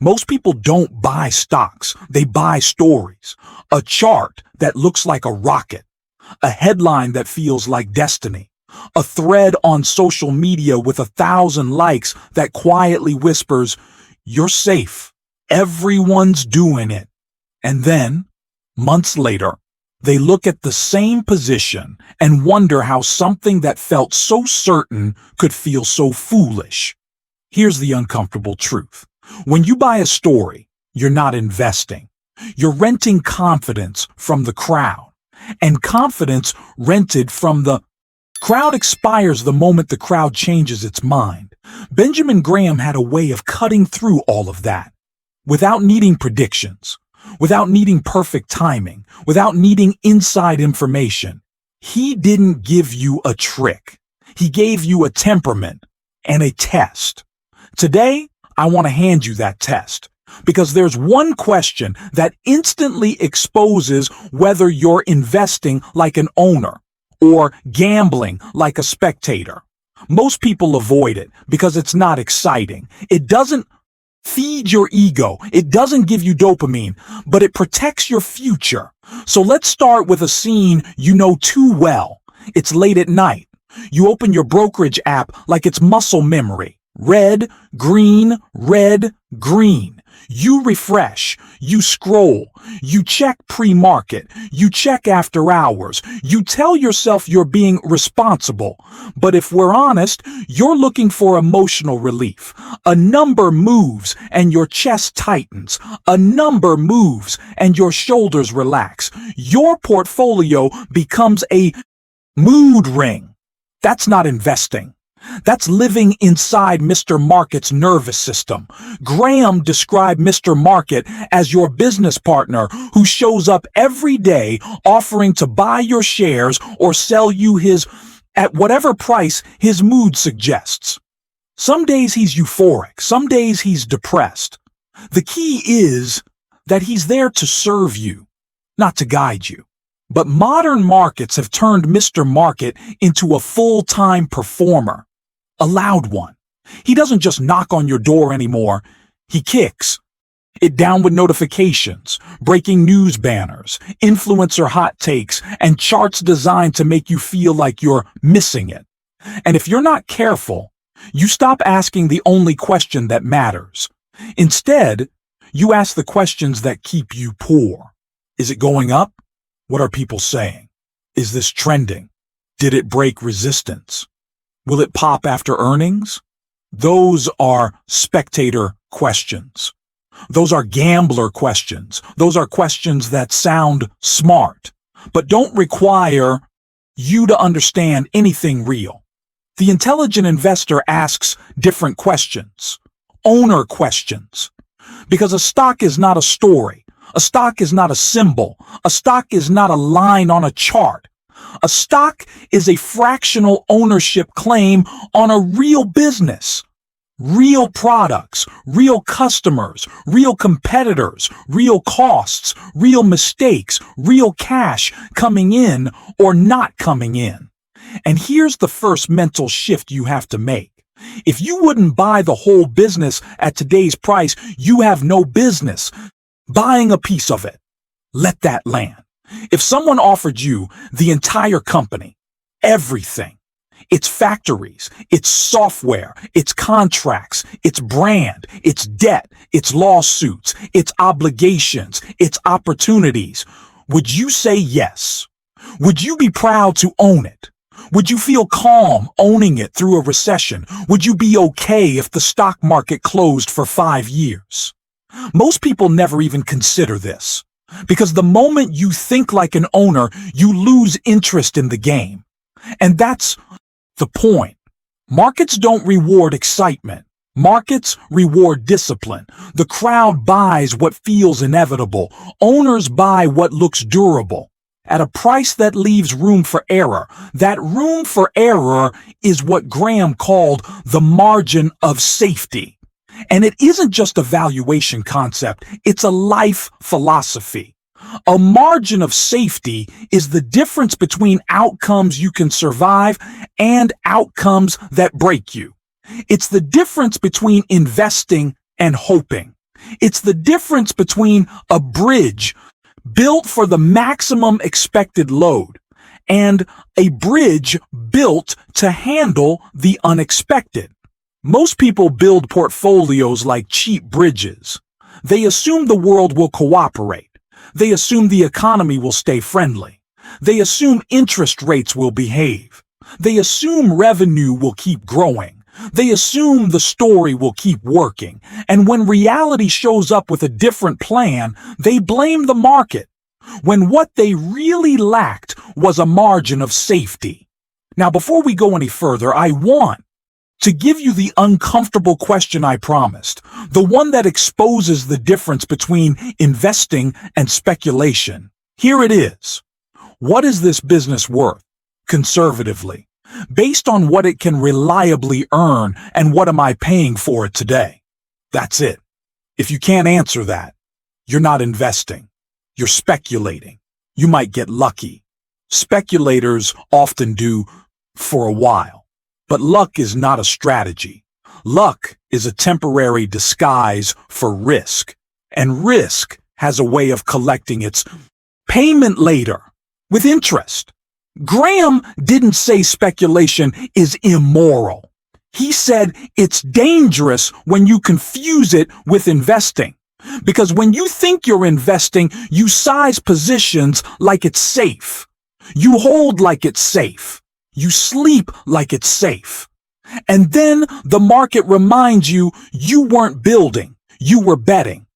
Most people don't buy stocks, they buy stories. A chart that looks like a rocket, a headline that feels like destiny, a thread on social media with 1,000 likes that quietly whispers, "You're safe. Everyone's doing it." And then, months later, they look at the same position and wonder how something that felt so certain could feel so foolish. Here's the uncomfortable truth. When you buy a story, you're not investing. You're renting confidence from the crowd. And confidence rented from the crowd expires the moment the crowd changes its mind. Benjamin Graham had a way of cutting through all of that without needing predictions, without needing perfect timing, without needing inside information. He didn't give you a trick. He gave you a temperament and a test. Today, I want to hand you that test because there's one question that instantly exposes whether you're investing like an owner or gambling like a spectator. Most people avoid it because it's not exciting. It doesn't feed your ego. It doesn't give you dopamine, but it protects your future. So let's start with a scene you know too well. It's late at night. You open your brokerage app like it's muscle memory. Red, green, red, green. You refresh, you scroll, you check pre-market, you check after hours, you tell yourself you're being responsible. But if we're honest, you're looking for emotional relief. A number moves and your chest tightens. A number moves and your shoulders relax. Your portfolio becomes a mood ring. That's not investing. That's living inside Mr. Market's nervous system. Graham described Mr. Market as your business partner who shows up every day offering to buy your shares or sell you his at whatever price his mood suggests. Some days he's euphoric, some days he's depressed. The key is that he's there to serve you, not to guide you. But modern markets have turned Mr. Market into a full-time performer. A loud one. He doesn't just knock on your door anymore. He kicks it down with notifications, breaking news banners, influencer hot takes, and charts designed to make you feel like you're missing it. And if you're not careful, you stop asking the only question that matters. Instead, you ask the questions that keep you poor. Is it going up? What are people saying? Is this trending? Did it break resistance? Will it pop after earnings? Those are spectator questions. Those are gambler questions. Those are questions that sound smart, but don't require you to understand anything real. The intelligent investor asks different questions, owner questions, because a stock is not a story. A stock is not a symbol. A stock is not a line on a chart. A stock is a fractional ownership claim on a real business. Real products, real customers, real competitors, real costs, real mistakes, real cash coming in or not coming in. And here's the first mental shift you have to make. If you wouldn't buy the whole business at today's price, you have no business buying a piece of it. Let that land. If someone offered you the entire company, everything, its factories, its software, its contracts, its brand, its debt, its lawsuits, its obligations, its opportunities, would you say yes? Would you be proud to own it? Would you feel calm owning it through a recession? Would you be okay if the stock market closed for 5 years? Most people never even consider this. Because the moment you think like an owner, you lose interest in the game. And that's the point. Markets don't reward excitement. Markets reward discipline. The crowd buys what feels inevitable. Owners buy what looks durable. At a price that leaves room for error. That room for error is what Graham called the margin of safety. And it isn't just a valuation concept, it's a life philosophy. A margin of safety is the difference between outcomes you can survive and outcomes that break you. It's the difference between investing and hoping. It's the difference between a bridge built for the maximum expected load and a bridge built to handle the unexpected. Most people build portfolios like cheap bridges. They assume the world will cooperate. They assume the economy will stay friendly. They assume interest rates will behave. They assume revenue will keep growing. They assume the story will keep working. And when reality shows up with a different plan, they blame the market, when what they really lacked was a margin of safety. Now, before we go any further, I want to give you the uncomfortable question I promised, the one that exposes the difference between investing and speculation. Here it is. What is this business worth, conservatively, based on what it can reliably earn, and what am I paying for it today? That's it. If you can't answer that, you're not investing. You're speculating. You might get lucky. Speculators often do for a while. But luck is not a strategy. Luck is a temporary disguise for risk. And risk has a way of collecting its payment later with interest. Graham didn't say speculation is immoral. He said it's dangerous when you confuse it with investing. Because when you think you're investing, you size positions like it's safe. You hold like it's safe. You sleep like it's safe. And then the market reminds you you weren't building, you were betting.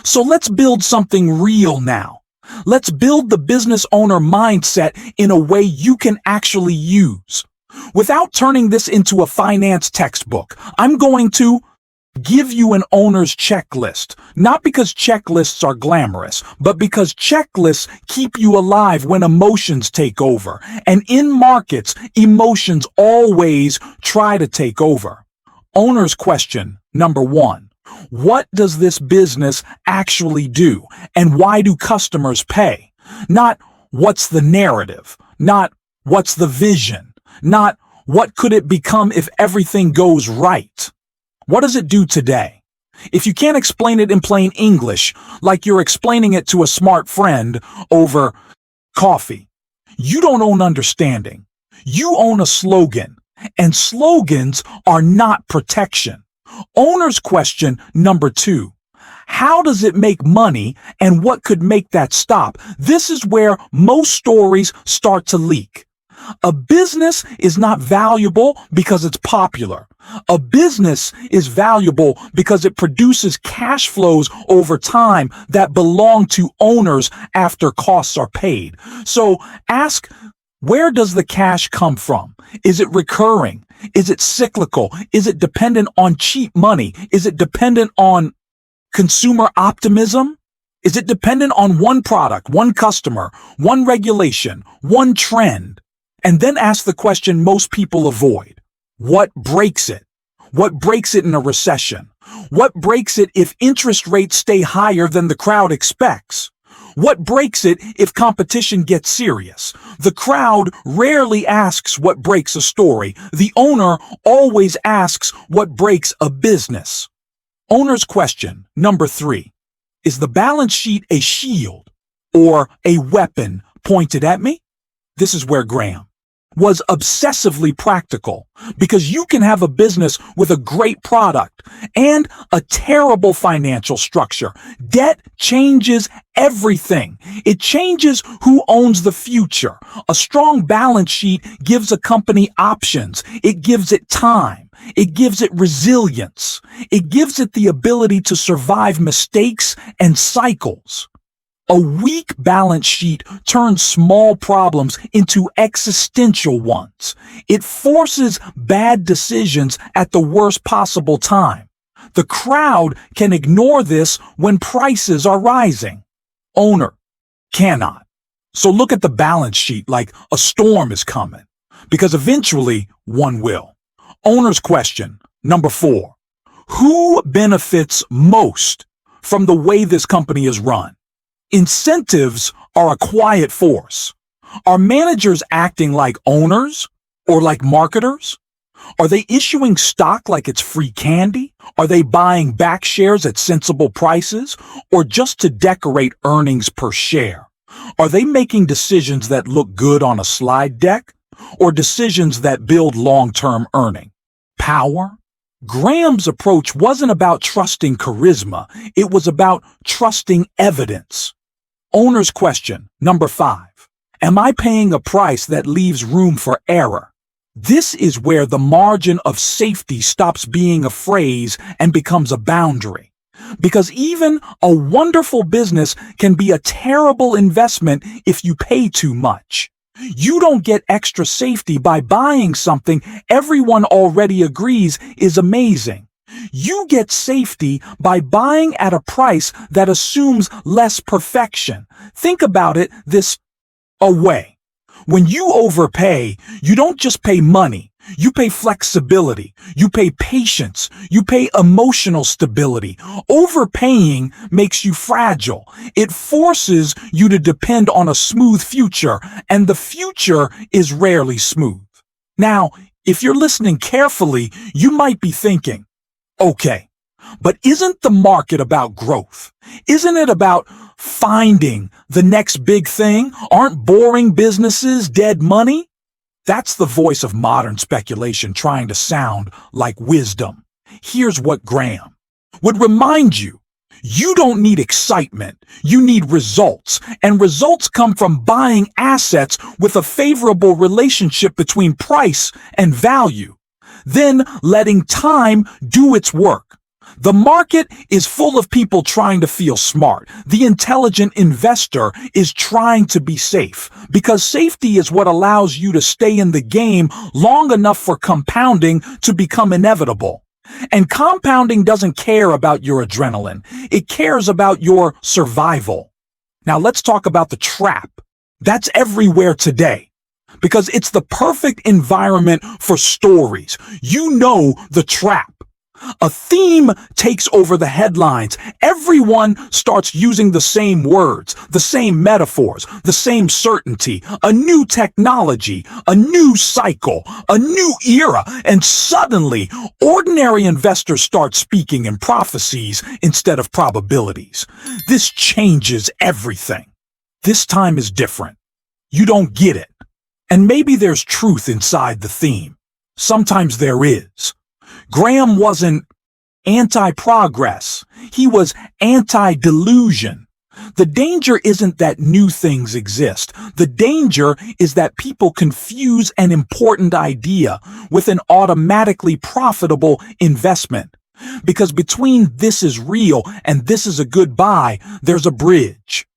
So let's build something real now. Let's build the business owner mindset in a way you can actually use. Without turning this into a finance textbook, I'm going to give you an owner's checklist, not because checklists are glamorous, but because checklists keep you alive when emotions take over. And in markets, emotions always try to take over. Owner's question number 1. What does this business actually do? And why do customers pay? Not what's the narrative, not what's the vision, not what could it become if everything goes right. What does it do today? If you can't explain it in plain English, like you're explaining it to a smart friend over coffee, you don't own understanding. You own a slogan, and slogans are not protection. Owner's question number 2. How does it make money, and what could make that stop? This is where most stories start to leak. A business is not valuable because it's popular. A business is valuable because it produces cash flows over time that belong to owners after costs are paid. So ask, where does the cash come from? Is it recurring? Is it cyclical? Is it dependent on cheap money? Is it dependent on consumer optimism? Is it dependent on one product, one customer, one regulation, one trend? And then ask the question most people avoid. What breaks it? What breaks it in a recession? What breaks it if interest rates stay higher than the crowd expects? What breaks it if competition gets serious? The crowd rarely asks what breaks a story. The owner always asks what breaks a business. Owner's question number 3. Is the balance sheet a shield or a weapon pointed at me? This is where Graham was obsessively practical, because you can have a business with a great product and a terrible financial structure. Debt changes everything. It changes who owns the future. A strong balance sheet gives a company options. It gives it time. It gives it resilience. It gives it the ability to survive mistakes and cycles. A weak balance sheet turns small problems into existential ones. It forces bad decisions at the worst possible time. The crowd can ignore this when prices are rising. Owner cannot. So look at the balance sheet like a storm is coming, because eventually one will. Owner's question number 4. Who benefits most from the way this company is run? Incentives are a quiet force. Are managers acting like owners or like marketers? Are they issuing stock like it's free candy? Are they buying back shares at sensible prices? Or just to decorate earnings per share? Are they making decisions that look good on a slide deck? Or decisions that build long-term earning power? Graham's approach wasn't about trusting charisma. It was about trusting evidence. Owner's question, number 5. Am I paying a price that leaves room for error? This is where the margin of safety stops being a phrase and becomes a boundary. Because even a wonderful business can be a terrible investment if you pay too much. You don't get extra safety by buying something everyone already agrees is amazing. You get safety by buying at a price that assumes less perfection. Think about it this way. When you overpay, you don't just pay money. You pay flexibility. You pay patience. You pay emotional stability. Overpaying makes you fragile. It forces you to depend on a smooth future, and the future is rarely smooth. Now, if you're listening carefully, you might be thinking, okay, but isn't the market about growth? Isn't it about finding the next big thing? Aren't boring businesses dead money? That's the voice of modern speculation trying to sound like wisdom. Here's what Graham would remind you. You don't need excitement. You need results. And results come from buying assets with a favorable relationship between price and value. Then letting time do its work. The market is full of people trying to feel smart. The intelligent investor is trying to be safe, because safety is what allows you to stay in the game long enough for compounding to become inevitable. And compounding doesn't care about your adrenaline. It cares about your survival. Now let's talk about the trap. That's everywhere today, because it's the perfect environment for stories. You know the trap. A theme takes over the headlines. Everyone starts using the same words, the same metaphors, the same certainty, a new technology, a new cycle, a new era, and suddenly ordinary investors start speaking in prophecies instead of probabilities. This changes everything. This time is different. You don't get it. And maybe there's truth inside the theme. Sometimes there is. Graham wasn't anti-progress. He was anti-delusion. The danger isn't that new things exist. The danger is that people confuse an important idea with an automatically profitable investment. Because between this is real and this is a good buy, there's a bridge.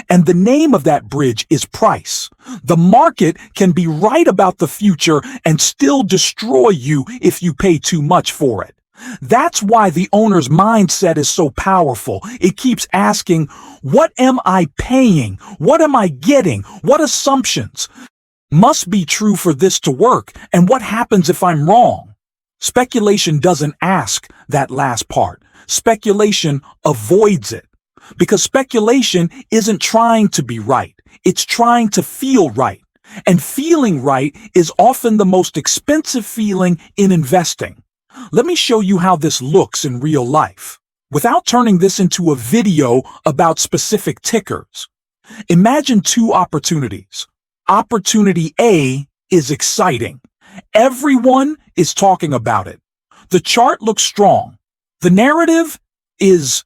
And the name of that bridge is price. The market can be right about the future and still destroy you if you pay too much for it. That's why the owner's mindset is so powerful. It keeps asking, what am I paying? What am I getting? What assumptions must be true for this to work? And what happens if I'm wrong? Speculation doesn't ask that last part. Speculation avoids it. Because speculation isn't trying to be right. It's trying to feel right. And feeling right is often the most expensive feeling in investing. Let me show you how this looks in real life. Without turning this into a video about specific tickers, imagine two opportunities. Opportunity A is exciting. Everyone is talking about it. The chart looks strong. The narrative is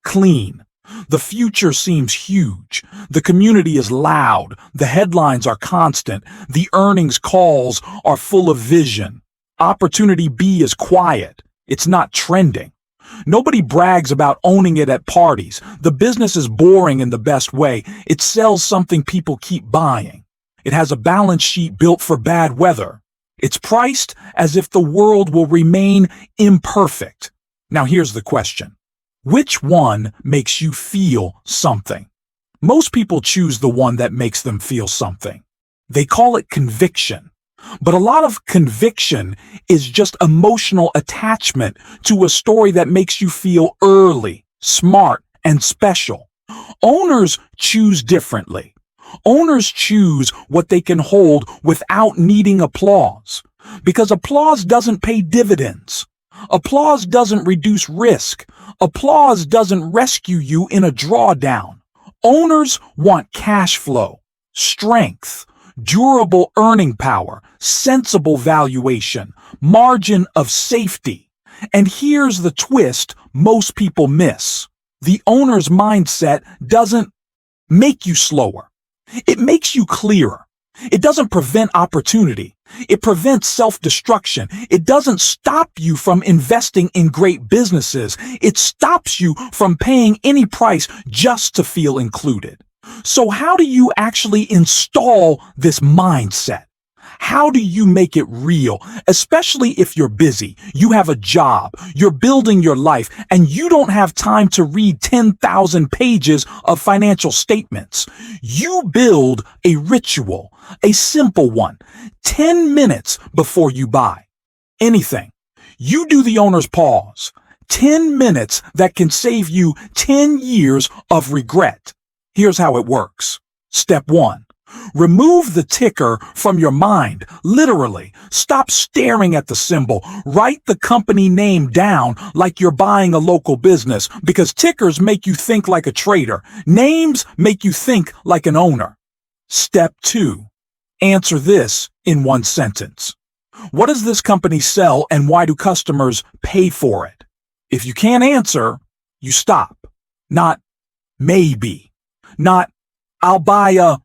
clean. The future seems huge. The community is loud. The headlines are constant. The earnings calls are full of vision. Opportunity B is quiet. It's not trending. Nobody brags about owning it at parties. The business is boring in the best way. It sells something people keep buying. It has a balance sheet built for bad weather. It's priced as if the world will remain imperfect. Now here's the question. Which one makes you feel something? Most people choose the one that makes them feel something. They call it conviction. But a lot of conviction is just emotional attachment to a story that makes you feel early, smart, and special. Owners choose differently. Owners choose what they can hold without needing applause. Because applause doesn't pay dividends. Applause doesn't reduce risk. Applause doesn't rescue you in a drawdown. Owners want cash flow, strength, durable earning power, sensible valuation, margin of safety. And here's the twist most people miss. The owner's mindset doesn't make you slower. It makes you clearer. It doesn't prevent opportunity. It prevents self-destruction. It doesn't stop you from investing in great businesses. It stops you from paying any price just to feel included. So how do you actually install this mindset? How do you make it real? Especially if you're busy, you have a job, you're building your life, and you don't have time to read 10,000 pages of financial statements. You build a ritual, a simple one, 10 minutes before you buy anything. You do the owner's pause, 10 minutes that can save you 10 years of regret. Here's how it works. Step 1. Remove the ticker from your mind, literally. Stop staring at the symbol. Write the company name down like you're buying a local business, because tickers make you think like a trader. Names make you think like an owner. Step 2. Answer this in one sentence. What does this company sell and why do customers pay for it? If you can't answer, you stop. Not maybe. Not I'll buy a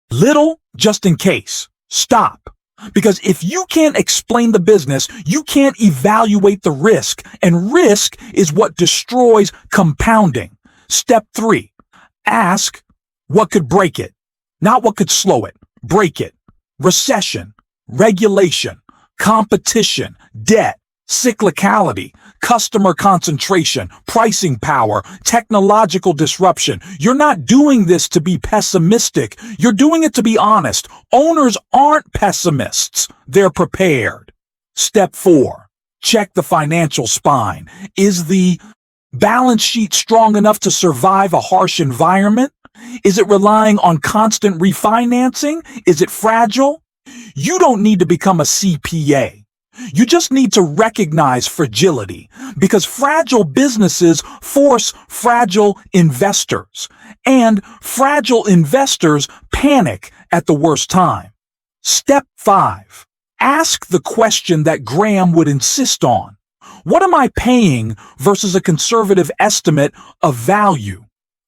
little just in case. Stop. Because if you can't explain the business, you can't evaluate the risk, and risk is what destroys compounding. Step 3. Ask what could break it, not what could slow it. Break it. Recession, regulation, competition, debt, cyclicality, customer concentration, pricing power, technological disruption. You're not doing this to be pessimistic. You're doing it to be honest. Owners aren't pessimists. They're prepared. Step 4. Check the financial spine. Is the balance sheet strong enough to survive a harsh environment? Is it relying on constant refinancing? Is it fragile? You don't need to become a CPA. You just need to recognize fragility, because fragile businesses force fragile investors, and fragile investors panic at the worst time. Step 5. Ask the question that Graham would insist on. What am I paying versus a conservative estimate of value?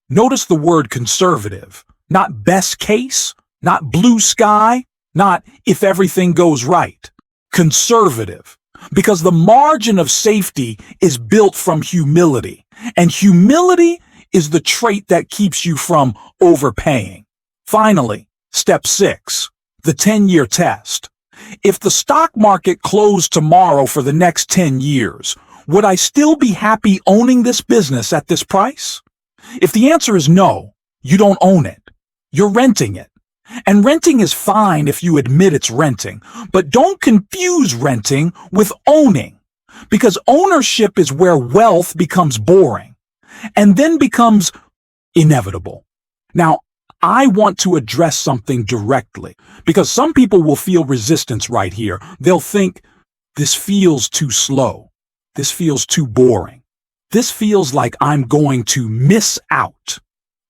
Notice the word conservative, not best case, not blue sky, not if everything goes right. Conservative, because the margin of safety is built from humility, and humility is the trait that keeps you from overpaying. Finally, step 6, the 10-year test. If the stock market closed tomorrow for the next 10 years, would I still be happy owning this business at this price? If the answer is no, you don't own it. You're renting it. And renting is fine if you admit it's renting, but don't confuse renting with owning, because ownership is where wealth becomes boring and then becomes inevitable. Now, I want to address something directly, because some people will feel resistance right here. They'll think, this feels too slow. This feels too boring. This feels like I'm going to miss out.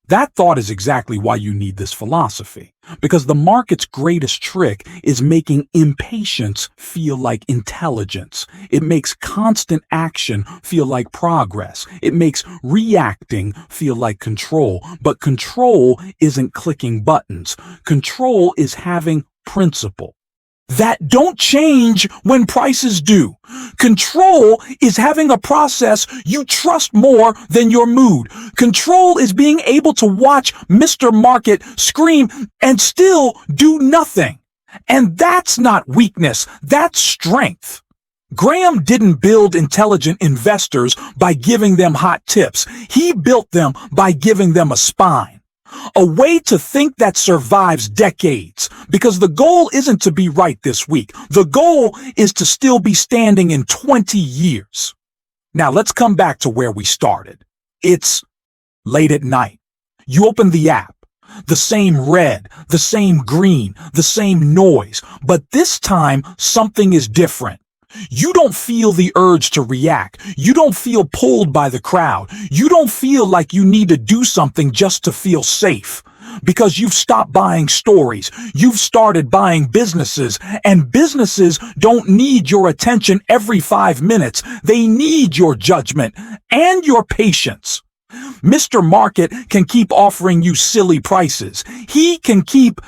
That thought is exactly why you need this philosophy, because the market's greatest trick is making impatience feel like intelligence. It makes constant action feel like progress. It makes reacting feel like control. But control isn't clicking buttons. Control is having principle that don't change when prices do. Control is having a process you trust more than your mood. Control is being able to watch Mr. Market scream and still do nothing. And that's not weakness, that's strength. Graham didn't build intelligent investors by giving them hot tips. He built them by giving them a spine. A way to think that survives decades, because the goal isn't to be right this week. The goal is to still be standing in 20 years. Now let's come back to where we started. It's late at night. You open the app. The same red, the same green, the same noise, but this time something is different. You don't feel the urge to react. You don't feel pulled by the crowd. You don't feel like you need to do something just to feel safe. Because you've stopped buying stories. You've started buying businesses, and businesses don't need your attention every 5 minutes. They need your judgment and your patience. Mr. Market can keep offering you silly prices. He can keep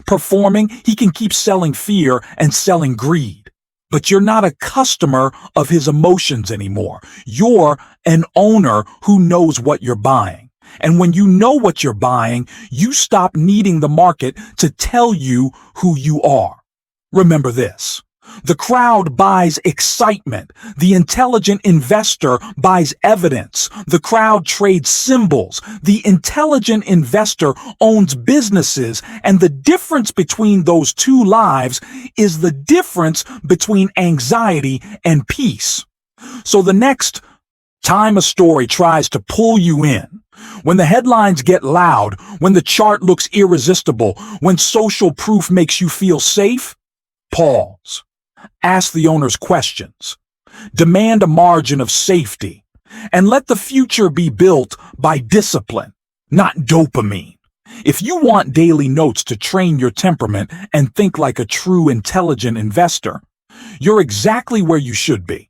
performing. He can keep selling fear and selling greed. But you're not a customer of his emotions anymore. You're an owner who knows what you're buying. And when you know what you're buying, you stop needing the market to tell you who you are. Remember this. The crowd buys excitement. The intelligent investor buys evidence. The crowd trades symbols. The intelligent investor owns businesses. And the difference between those two lives is the difference between anxiety and peace. So the next time a story tries to pull you in, when the headlines get loud, when the chart looks irresistible, when social proof makes you feel safe, pause. Ask the owners questions. Demand a margin of safety. And let the future be built by discipline, not dopamine. If you want daily notes to train your temperament and think like a true intelligent investor, you're exactly where you should be.